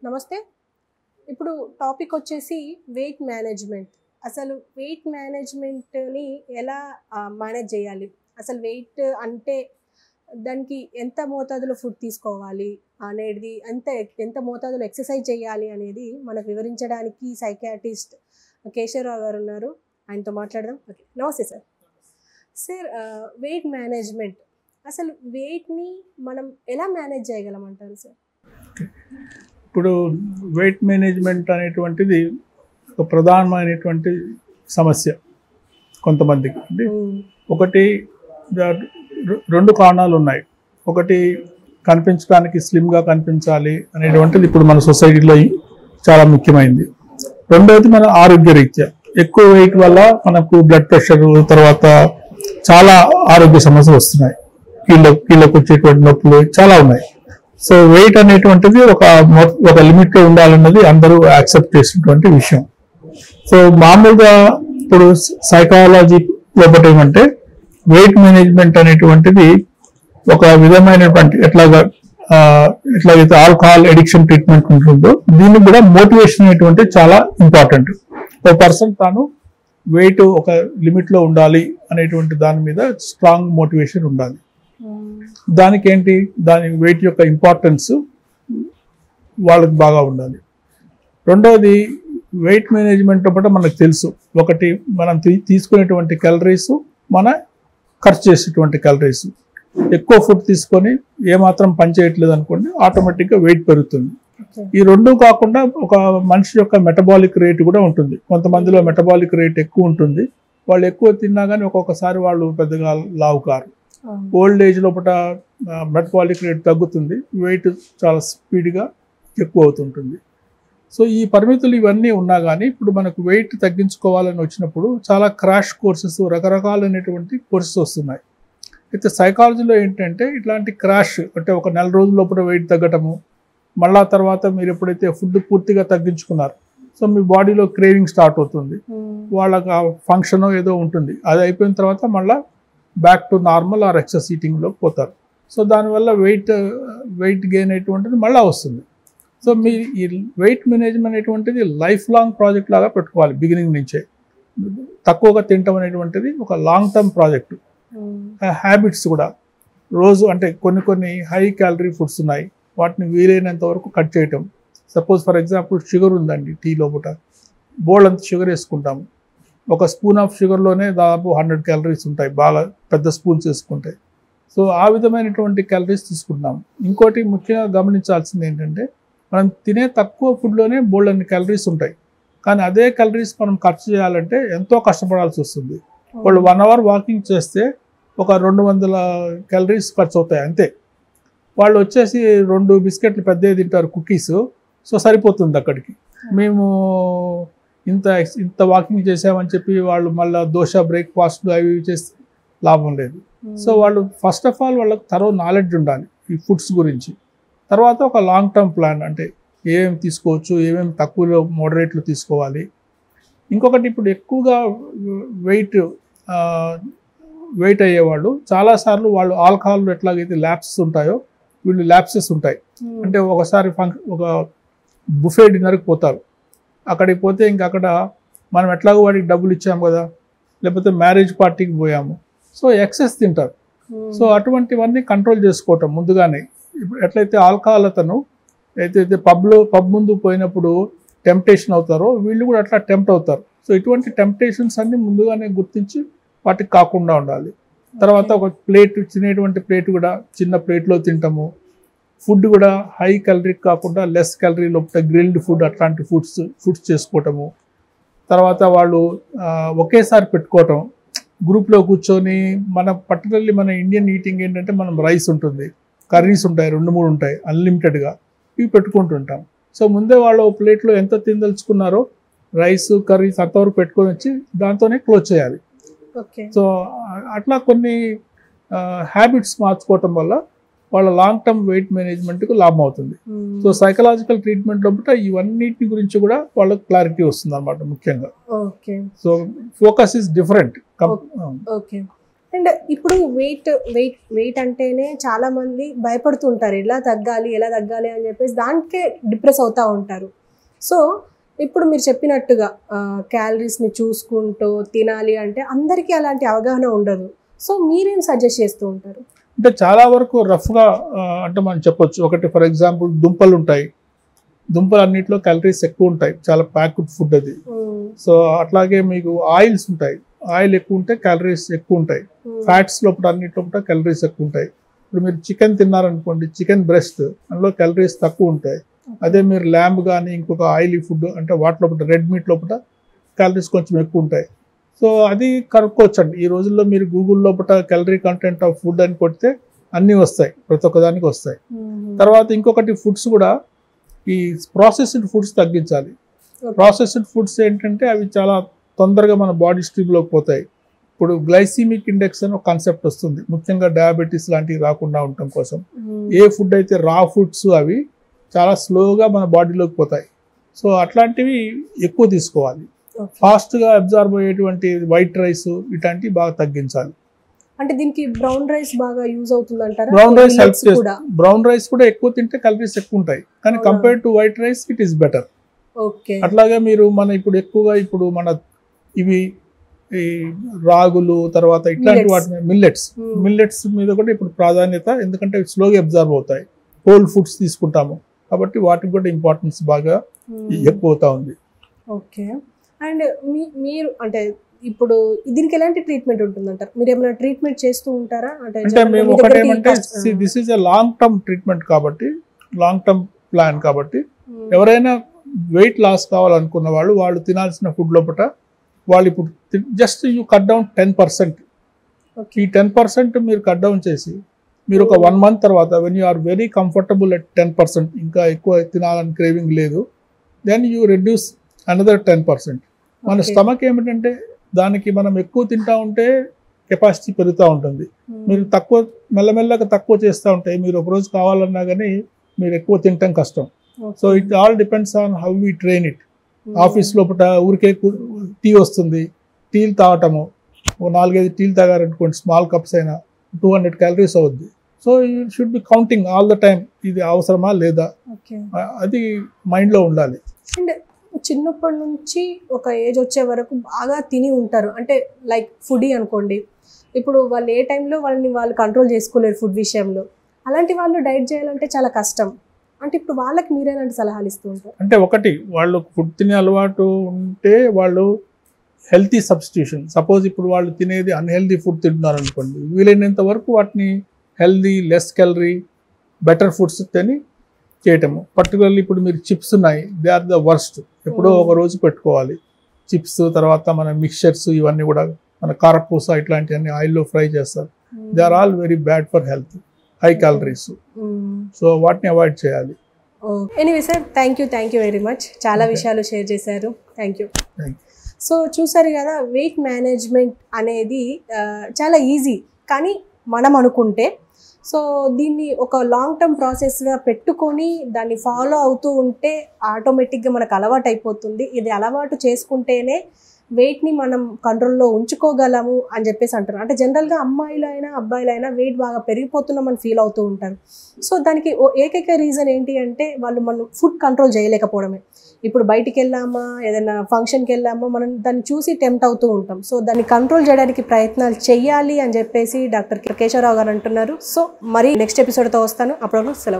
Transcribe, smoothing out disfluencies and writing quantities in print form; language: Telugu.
నమస్తే. ఇప్పుడు టాపిక్ వచ్చేసి వెయిట్ మేనేజ్మెంట్. అసలు వెయిట్ మేనేజ్మెంట్‌ని ఎలా మేనేజ్ చేయాలి? అసలు వెయిట్ అంటే దానికి ఎంత మోతాదులో ఫుడ్ తీసుకోవాలి అనేది, ఎంత మోతాదులో ఎక్సర్సైజ్ చేయాలి అనేది మనకు వివరించడానికి సైకియాట్రిస్ట్ కేశవరావు గారు ఉన్నారు. ఆయనతో మాట్లాడదాం. ఓకే, నమస్తే సార్. సార్, వెయిట్ మేనేజ్మెంట్, అసలు వెయిట్‌ని మనం ఎలా మేనేజ్ చేయగలమంటారు సార్? ఇప్పుడు వెయిట్ మేనేజ్మెంట్ అనేటువంటిది ఒక ప్రధానమైనటువంటి సమస్య కొంతమందికి. అంటే ఒకటి రెండు కారణాలు ఉన్నాయి. ఒకటి కనిపించడానికి స్లిమ్గా కనిపించాలి అనేటువంటిది ఇప్పుడు మన సొసైటీలో చాలా ముఖ్యమైనది. రెండవది మన ఆరోగ్య రీత్యా ఎక్కువ వెయిట్ వల్ల మనకు బ్లడ్ ప్రెషర్, తర్వాత చాలా ఆరోగ్య సమస్యలు వస్తున్నాయి. కీళ్ళకు వచ్చేటువంటి నొప్పులు చాలా ఉన్నాయి. సో వెయిట్ అనేటువంటిది ఒక లిమిట్ లో ఉండాలన్నది అందరూ యాక్సెప్ట్ చేసినటువంటి విషయం. సో మామూలుగా ఇప్పుడు సైకాలజీ లోపల ఏమంటే వెయిట్ మేనేజ్మెంట్ అనేటువంటిది ఒక విధమైనటువంటి ఎట్లాగైతే ఆల్కహాల్ ఎడిక్షన్ ట్రీట్మెంట్ ఉంటుందో దీనికి కూడా మోటివేషన్ అనేటువంటి చాలా ఇంపార్టెంట్. ఒక పర్సన్ తాను వెయిట్ ఒక లిమిట్ లో ఉండాలి అనేటువంటి దాని మీద స్ట్రాంగ్ మోటివేషన్ ఉండాలి. దానికి ఏంటి, దాని వెయిట్ యొక్క ఇంపార్టెన్స్ వాళ్ళకి బాగా ఉండాలి. రెండవది వెయిట్ మేనేజ్మెంట్ కూడా మనకు తెలుసు. ఒకటి మనం తీసుకునేటువంటి క్యాలరీస్, మన ఖర్చు చేసేటువంటి క్యాలరీస్. ఎక్కువ ఫుడ్ తీసుకొని ఏమాత్రం పని చేయట్లేదు అనుకోండి, ఆటోమేటిక్గా వెయిట్ పెరుగుతుంది. ఈ రెండు కాకుండా ఒక మనిషి యొక్క మెటబాలిక్ రేట్ కూడా ఉంటుంది. కొంతమందిలో మెటబాలిక్ రేట్ ఎక్కువ ఉంటుంది. వాళ్ళు ఎక్కువ తిన్నా కానీ ఒక్కొక్కసారి వాళ్ళు పెద్దగా లావు కారు. ఓల్డ్ ఏజ్ లోపల మెటబాలిక్ రేట్ తగ్గుతుంది, వెయిట్ చాలా స్పీడ్గా ఎక్కువ అవుతుంటుంది. సో ఈ పరిమితులు ఇవన్నీ ఉన్నా కానీ ఇప్పుడు మనకు వెయిట్ తగ్గించుకోవాలని వచ్చినప్పుడు చాలా క్రాష్ కోర్సెస్, రకరకాలైనటువంటి కోర్సెస్ వస్తున్నాయి. అయితే సైకాలజీలో ఏంటంటే ఇట్లాంటి క్రాష్ అంటే ఒక నెల రోజుల లోపల వెయిట్ తగ్గటము, మళ్ళా తర్వాత మీరు ఎప్పుడైతే ఫుడ్ పూర్తిగా తగ్గించుకున్నారు, సో మీ బాడీలో క్రేవింగ్ స్టార్ట్ అవుతుంది. వాళ్ళకి ఆ ఫంక్షన్ ఏదో ఉంటుంది, అది అయిపోయిన తర్వాత మళ్ళీ back to normal or excess ఈటింగ్లో పోతారు. సో దానివల్ల వెయిట్ గెయిన్ అనేటువంటిది మళ్ళీ వస్తుంది. సో మీ ఈ వెయిట్ మేనేజ్మెంట్ అనేటువంటిది లైఫ్ లాంగ్ ప్రాజెక్ట్ లాగా పెట్టుకోవాలి. బిగినింగ్ నుంచే తక్కువగా తినటం అనేటువంటిది ఒక లాంగ్ టర్మ్ ప్రాజెక్టు. హ్యాబిట్స్ కూడా రోజు అంటే కొన్ని హై క్యాలరీ ఫుడ్స్ ఉన్నాయి, వాటిని వీలైనంత వరకు కట్ చేయటం. సపోజ్ ఫర్ ఎగ్జాంపుల్ షుగర్ ఉందండి, టీ లోపల బోల్డ్ అంత షుగర్ వేసుకుంటాము. ఒక స్పూన్ ఆఫ్ షుగర్లోనే దాదాపు 100 క్యాలరీస్ ఉంటాయి, బాగా పెద్ద స్పూన్స్ వేసుకుంటాయి. సో ఆ విధమైనటువంటి క్యాలరీస్ తీసుకుంటున్నాం. ఇంకోటి ముఖ్యంగా గమనించాల్సింది ఏంటంటే మనం తినే తక్కువ ఫుడ్లోనే బోల్డ్ అన్ని క్యాలరీస్ ఉంటాయి, కానీ అదే క్యాలరీస్ మనం ఖర్చు చేయాలంటే ఎంతో కష్టపడాల్సి వస్తుంది. వాళ్ళు 1 అవర్ వాకింగ్ చేస్తే ఒక 200 క్యాలరీస్ ఖర్చు అవుతాయి అంతే. వాళ్ళు వచ్చేసి 2 బిస్కెట్లు పెద్దవి తింటారు, కుకీస్. సో సరిపోతుంది అక్కడికి. మేము ఇంత వాకింగ్ చేసామని చెప్పి వాళ్ళు మళ్ళీ దోశ బ్రేక్ఫాస్ట్లు అవి చేస్తే లాభం లేదు. సో వాళ్ళు ఫస్ట్ ఆఫ్ ఆల్ వాళ్ళకి థరో నాలెడ్జ్ ఉండాలి ఈ ఫుడ్స్ గురించి. తర్వాత ఒక లాంగ్ టర్మ్ ప్లాన్, అంటే ఏమేమి తీసుకోవచ్చు, ఏమేమి తక్కువలో మోడరేట్లు తీసుకోవాలి. ఇంకొకటి ఇప్పుడు ఎక్కువగా వెయిట్ అయ్యేవాళ్ళు చాలాసార్లు వాళ్ళు ఆల్కహాల్ ఎట్లాగైతే ల్యాప్సెస్ ఉంటాయో వీళ్ళు ల్యాప్సెస్ ఉంటాయి. అంటే ఒకసారి ఒక బుఫే డిన్నర్కి పోతారు, అక్కడికి పోతే అక్కడ మనం ఎట్లాగో వాడికి డబ్బులు ఇచ్చాము కదా, లేకపోతే మ్యారేజ్ పార్టీకి పోయాము, సో ఎక్సెస్ తింటారు. సో అటువంటివన్నీ కంట్రోల్ చేసుకోవటం ముందుగానే. ఇప్పుడు ఎట్లయితే ఆల్కహాల్ అతను అయితే పబ్ ముందు పోయినప్పుడు టెంప్టేషన్ అవుతారో వీళ్ళు కూడా అట్లా టెంప్ట్ అవుతారు. సో ఇటువంటి టెంప్టేషన్స్ అన్ని ముందుగానే గుర్తించి వాటికి కాకుండా ఉండాలి. తర్వాత ఒక తినేటువంటి ప్లేట్ కూడా చిన్న ప్లేట్లో తింటాము. ఫుడ్ కూడా హై క్యాలరీ కాకుండా లెస్ క్యాలరీ లోపల గ్రిల్డ్ ఫుడ్, అట్లాంటి ఫుడ్స్ చేసుకోవటము. తర్వాత వాళ్ళు ఒకేసారి పెట్టుకోవటం, గ్రూప్లో కూర్చొని పర్టికులర్లీ మన ఇండియన్ ఈటింగ్ ఏంటంటే మనం రైస్ ఉంటుంది, కర్రీస్ ఉంటాయి, 2-3 ఉంటాయి అన్లిమిటెడ్గా, ఇవి పెట్టుకుంటుంటాం. సో ముందే వాళ్ళు ప్లేట్లో ఎంత తినదలుచుకున్నారో రైస్ కర్రీస్ అంతవరకు పెట్టుకొని వచ్చి దాంతోనే క్లోజ్ చేయాలి. సో అట్లా కొన్ని హ్యాబిట్స్ మార్చుకోవటం వల్ల వాళ్ళ లాంగ్ టర్మ్ వెయిట్ మేనేజ్మెంట్కు లాభం అవుతుంది. సో సైకలాజికల్ ట్రీట్మెంట్ లోపల ఇవన్నిటి గురించి కూడా వాళ్ళకి క్లారిటీ వస్తుంది అనమాట ముఖ్యంగా. So focus is different. And ఇప్పుడు వెయిట్ అంటేనే చాలా మంది భయపడుతుంటారు, ఎలా తగ్గాలి అని చెప్పేసి దానికే డిప్రెస్ అవుతూ ఉంటారు. సో ఇప్పుడు మీరు చెప్పినట్టుగా క్యాలరీస్ని చూసుకుంటూ తినాలి అంటే అందరికీ అలాంటి అవగాహన ఉండదు. సో మీరేం సజెస్ట్ చేస్తూ ఉంటారు? అంటే చాలా వరకు రఫ్గా అంటే మనం చెప్పొచ్చు. ఒకటి ఫర్ ఎగ్జాంపుల్ దుంపలు ఉంటాయి, దుంపలు అన్నింటిలో క్యాలరీస్ ఎక్కువ ఉంటాయి, చాలా ప్యాక్డ్ ఫుడ్ అది. సో అట్లాగే మీకు ఆయిల్స్ ఉంటాయి, ఆయిల్ ఎక్కువ ఉంటే క్యాలరీస్ ఎక్కువ ఉంటాయి. ఫ్యాట్స్ లోపల అన్నింటిలో క్యాలరీస్ ఎక్కువ ఉంటాయి. ఇప్పుడు మీరు చికెన్ తిన్నారనుకోండి, చికెన్ బ్రెస్ట్ అందులో క్యాలరీస్ తక్కువ ఉంటాయి. అదే మీరు ల్యాంబ్ కానీ ఇంకొక ఆయిలీ ఫుడ్ అంటే వాటి లోపల రెడ్ మీట్ లోపల క్యాలరీస్ కొంచెం ఎక్కువ ఉంటాయి. సో అది కనుక్కోవచ్చండి. ఈ రోజుల్లో మీరు గూగుల్ లోపల క్యాలరీ కంటెంట్ ఆఫ్ ఫుడ్ అని కొడితే అన్నీ వస్తాయి, ప్రతి ఒక్కదానికి వస్తాయి. తర్వాత ఇంకొకటి ఫుడ్స్ కూడా ఈ ప్రాసెస్డ్ ఫుడ్స్ తగ్గించాలి. ప్రాసెస్డ్ ఫుడ్స్ ఏంటంటే అవి చాలా తొందరగా మన బాడీ స్ట్రీమ్లోకి పోతాయి. ఇప్పుడు గ్లైసిమిక్ ఇండెక్స్ అని ఒక కాన్సెప్ట్ వస్తుంది, ముఖ్యంగా డయాబెటీస్ లాంటివి రాకుండా ఉండటం కోసం. ఏ ఫుడ్ అయితే రా ఫుడ్స్ అవి చాలా స్లోగా మన బాడీలోకి పోతాయి. సో అట్లాంటివి ఎక్కువ తీసుకోవాలి. ఫాస్ట్గా అబ్జార్బ్ అయ్యేటువంటి వైట్ రైస్ ఇట్లాంటివి బాగా తగ్గించాలి. అంటే దీనికి బ్రౌన్ రైస్ బాగా యూజ్ అవుతుంది అంటారా? బ్రౌన్ రైస్ హెల్ప్ చేస్తుంది. బ్రౌన్ రైస్ కూడా ఎక్కువ తింటే క్యాలరీస్ ఎక్కువ ఉంటాయి, కానీ compare to white rice it is better. అట్లాగే మీరు ఇప్పుడు ఎక్కువగా మన ఇవి ఈ రాగులు తర్వాత ఇట్లాంటి వాటి మిల్లెట్స్ మీద కూడా ఇప్పుడు ప్రాధాన్యత, ఎందుకంటే స్లోగా అబ్జర్వ్ అవుతాయి. హోల్ ఫుడ్స్ తీసుకుంటాము కాబట్టి వాటికి కూడా ఇంపార్టెన్స్ బాగా ఎక్కువ అవుతా ఉంది. ఓకే. అండ్ మీరు అంటే ఇప్పుడు దీనికి ఎలాంటి ట్రీట్మెంట్ ఉంటుందంటారు? మీరు ఏమైనా ట్రీట్మెంట్ చేస్తూ ఉంటారా? అంటే మేము ఒకటేమంటే this is a long term treatment కాబట్టి, లాంగ్ టర్మ్ ప్లాన్ కాబట్టి ఎవరైనా వెయిట్ లాస్ కావాలనుకున్న వాళ్ళు తినాల్సిన ఫుడ్ లోపల వాళ్ళు ఇప్పుడు జస్ట్ యూ కట్ డౌన్ 10%. ఈ 10% మీరు కట్ డౌన్ చేసి మీరు ఒక 1 month తర్వాత when you are very comfortable at 10%, ఇంకా ఎక్కువ తినాలని క్రేవింగ్ లేదు, దెన్ యూ రెడ్యూస్ అనదర్ 10%. మన స్టమక్ ఏమిటంటే దానికి మనం ఎక్కువ తింటా ఉంటే కెపాసిటీ పెరుగుతూ ఉంటుంది. మీరు మెల్లమెల్లగా తక్కువ చేస్తూ ఉంటే మీరు ఒకరోజు కావాలన్నా కానీ మీరు ఎక్కువ తినటం కష్టం. So it all depends on how we train it. Office లోపల ఊరికే టీ వస్తుంది, టీలు తాగటము, 4-5 టీలు తాగారనుకోండి, స్మాల్ కప్స్ అయినా 200 calories అవుద్ది. So you should be counting all the time, ఇది అవసరమా లేదా అది మైండ్లో ఉండాలి. అండ్ చిన్నప్పటి నుంచి ఒక ఏజ్ వచ్చే వరకు బాగా తిని ఉంటారు, అంటే లైక్ ఫుడీ అనుకోండి. ఇప్పుడు వాళ్ళు ఏ టైంలో వాళ్ళు కంట్రోల్ చేసుకోలేరు ఫుడ్ విషయంలో. అలాంటి వాళ్ళు డైట్ చేయాలంటే చాలా కష్టం. అంటే ఇప్పుడు వాళ్ళకి మీరేలాంటి సలహాలు ఇస్తూ ఉంటారు? అంటే ఒకటి, వాళ్ళు ఫుడ్ తినే అలవాటు ఉంటే వాళ్ళు హెల్తీ సబ్స్టిట్యూషన్, సపోజ్ ఇప్పుడు వాళ్ళు తినేది అన్హెల్దీ ఫుడ్ తింటున్నారు అనుకోండి, వీలైనంత వరకు వాటిని healthy, less calorie, better foods తిని చేయటము. పర్టికులర్లీ ఇప్పుడు మీరు చిప్స్ ఉన్నాయి, దే ఆర్ ద వర్స్ట్. ఎప్పుడో ఒక రోజు పెట్టుకోవాలి చిప్స్. తర్వాత మన మిక్చర్స్ ఇవన్నీ కూడా మన కారపూస ఇట్లాంటివన్నీ ఆయిల్లో ఫ్రై చేస్తారు. They are all very bad for health, high calories. So వాటిని అవాయిడ్ చేయాలి. Anyway sir, thank you very much. చాలా విషయాలు షేర్ చేశారు. Thank you. సో చూసారు కదా, వెయిట్ మేనేజ్మెంట్ అనేది చాలా ఈజీ, కానీ మనం అనుకుంటే. సో దీన్ని ఒక లాంగ్ టర్మ్ ప్రాసెస్గా పెట్టుకొని దాన్ని ఫాలో అవుతూ ఉంటే ఆటోమేటిక్గా మనకు అలవాటు అయిపోతుంది. ఇది అలవాటు చేసుకుంటేనే వెయిట్ని మనం కంట్రోల్లో ఉంచుకోగలము అని చెప్పేసి అంటారు. అంటే జనరల్గా అమ్మాయిలైనా అబ్బాయిలైనా వెయిట్ బాగా పెరిగిపోతున్నామని ఫీల్ అవుతూ ఉంటారు. సో దానికి ఏకైక రీజన్ ఏంటి అంటే మనం ఫుడ్ కంట్రోల్ చేయలేకపోవడమే. ఇప్పుడు బయటికి వెళ్ళామా, ఏదైనా ఫంక్షన్కి వెళ్ళామా, మనం దాన్ని చూసి టెంప్ట్ అవుతూ ఉంటాం. సో దాన్ని కంట్రోల్ చేయడానికి ప్రయత్నాలు చేయాలి అని చెప్పేసి డాక్టర్ కేశవరావు గారు అంటున్నారు. సో మరి నెక్స్ట్ ఎపిసోడ్తో వస్తాను. అప్పుడు సెలవు.